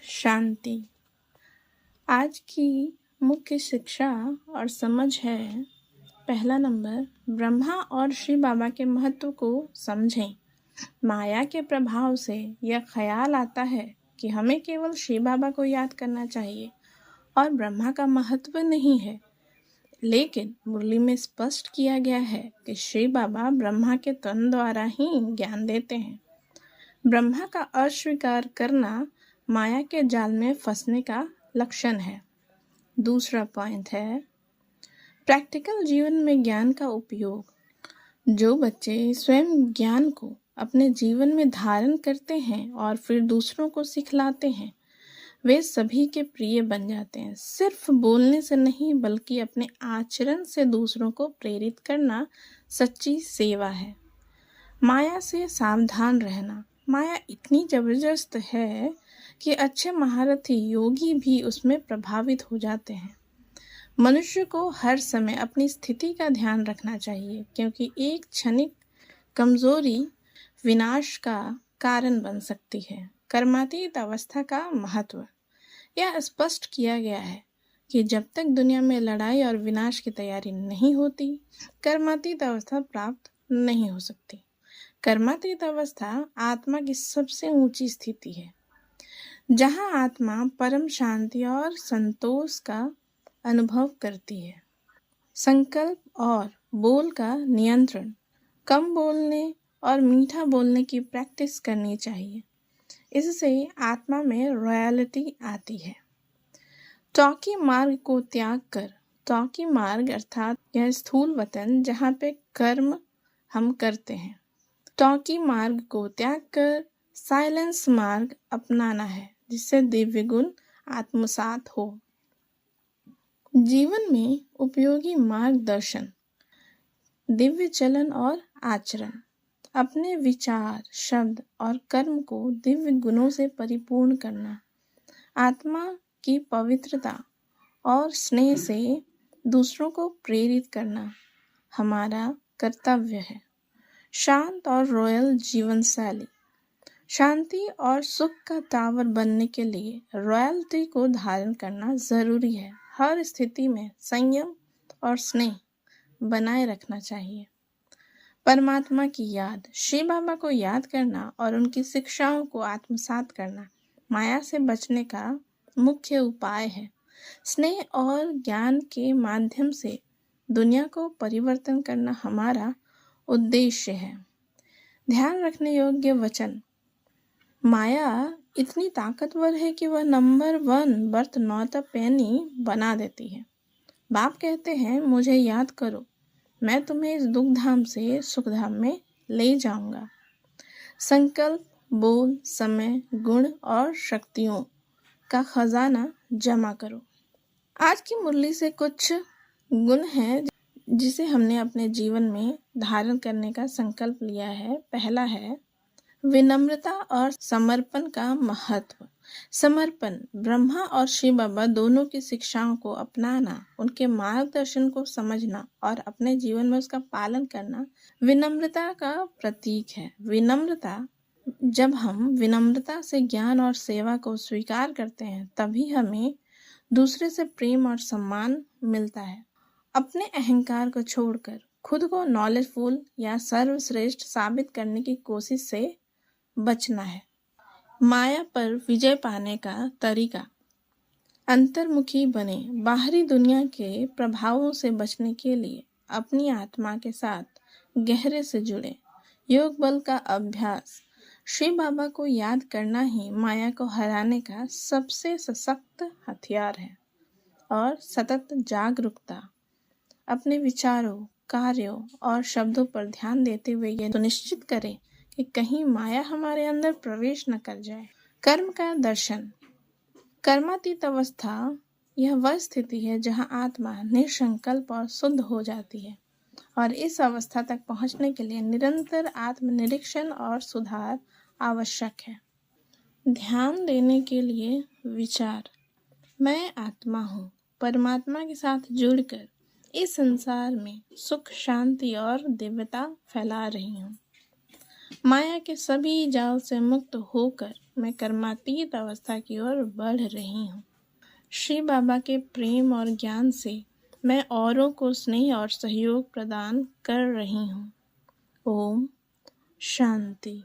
शांति। आज की मुख्य शिक्षा और समझ है। पहला नंबर, ब्रह्मा और शिव बाबा के महत्व को समझें। माया के प्रभाव से यह ख्याल आता है कि हमें केवल शिव बाबा को याद करना चाहिए और ब्रह्मा का महत्व नहीं है, लेकिन मुरली में स्पष्ट किया गया है कि शिव बाबा ब्रह्मा के तन द्वारा ही ज्ञान देते हैं। ब्रह्मा का अस्वीकार करना माया के जाल में फंसने का लक्षण है। दूसरा पॉइंट है प्रैक्टिकल जीवन में ज्ञान का उपयोग। जो बच्चे स्वयं ज्ञान को अपने जीवन में धारण करते हैं और फिर दूसरों को सिखलाते हैं, वे सभी के प्रिय बन जाते हैं। सिर्फ बोलने से नहीं, बल्कि अपने आचरण से दूसरों को प्रेरित करना सच्ची सेवा है। माया से सावधान रहना। माया इतनी जबरदस्त है कि अच्छे महारथी योगी भी उसमें प्रभावित हो जाते हैं। मनुष्य को हर समय अपनी स्थिति का ध्यान रखना चाहिए, क्योंकि एक क्षणिक कमजोरी विनाश का कारण बन सकती है। कर्मातीत अवस्था का महत्व। यह स्पष्ट किया गया है कि जब तक दुनिया में लड़ाई और विनाश की तैयारी नहीं होती, कर्मातीत अवस्था प्राप्त नहीं हो सकती। कर्मातीत अवस्था आत्मा की सबसे ऊंची स्थिति है, जहां आत्मा परम शांति और संतोष का अनुभव करती है। संकल्प और बोल का नियंत्रण। कम बोलने और मीठा बोलने की प्रैक्टिस करनी चाहिए। इससे आत्मा में रॉयल्टी आती है। टॉकी मार्ग को त्याग कर। टॉकी मार्ग अर्थात यह स्थूल वतन जहाँ पे कर्म हम करते हैं। टॉकी मार्ग को त्याग कर साइलेंस मार्ग अपनाना है, जिससे दिव्य गुण आत्मसात हो। जीवन में उपयोगी मार्गदर्शन, दिव्य चलन और आचरण। अपने विचार, शब्द और कर्म को दिव्य गुणों से परिपूर्ण करना। आत्मा की पवित्रता और स्नेह से दूसरों को प्रेरित करना हमारा कर्तव्य है। शांत और रॉयल जीवन शैली। शांति और सुख का टावर बनने के लिए रॉयल्टी को धारण करना जरूरी है। हर स्थिति में संयम और स्नेह बनाए रखना चाहिए। परमात्मा की याद। शिव बाबा को याद करना और उनकी शिक्षाओं को आत्मसात करना माया से बचने का मुख्य उपाय है। स्नेह और ज्ञान के माध्यम से दुनिया को परिवर्तन करना हमारा उद्देश्य है। ध्यान रखने योग्य वचन। माया इतनी ताकतवर है कि वह नंबर 1 बर्थ नॉट अ पेनी बना देती है। बाप कहते हैं, मुझे याद करो, मैं तुम्हें इस दुख धाम से सुख धाम में ले जाऊंगा। संकल्प, बोल, समय, गुण और शक्तियों का खजाना जमा करो। आज की मुरली से कुछ गुण हैं जिसे हमने अपने जीवन में धारण करने का संकल्प लिया है। पहला है विनम्रता और समर्पण का महत्व। समर्पण। ब्रह्मा और शिव बाबा दोनों की शिक्षाओं को अपनाना, उनके मार्गदर्शन को समझना और अपने जीवन में उसका पालन करना विनम्रता का प्रतीक है। विनम्रता, जब हम विनम्रता से ज्ञान और सेवा को स्वीकार करते हैं, तभी हमें दूसरे से प्रेम और सम्मान मिलता है। अपने अहंकार को छोड़कर खुद को नॉलेजफुल या सर्वश्रेष्ठ साबित करने की कोशिश से बचना है। माया पर विजय पाने का तरीका। अंतर्मुखी बने। बाहरी दुनिया के प्रभावों से बचने के लिए अपनी आत्मा के साथ गहरे से जुड़े। योग बल का अभ्यास। शिव बाबा को याद करना ही माया को हराने का सबसे सशक्त हथियार है। और सतत जागरूकता। अपने विचारों, कार्यों और शब्दों पर ध्यान देते हुए यह सुनिश्चित करें कि कहीं माया हमारे अंदर प्रवेश न कर जाए। कर्म का दर्शन। कर्मातीत अवस्था यह वह स्थिति है जहां आत्मा निसंकल्प और शुद्ध हो जाती है, और इस अवस्था तक पहुंचने के लिए निरंतर आत्मनिरीक्षण और सुधार आवश्यक है। ध्यान देने के लिए विचार। मैं आत्मा हूँ, परमात्मा के साथ जुड़कर इस संसार में सुख, शांति और दिव्यता फैला रही हूँ। माया के सभी जाल से मुक्त होकर मैं कर्मातीत अवस्था की ओर बढ़ रही हूँ। श्री बाबा के प्रेम और ज्ञान से मैं औरों को स्नेह और सहयोग प्रदान कर रही हूँ। ओम शांति।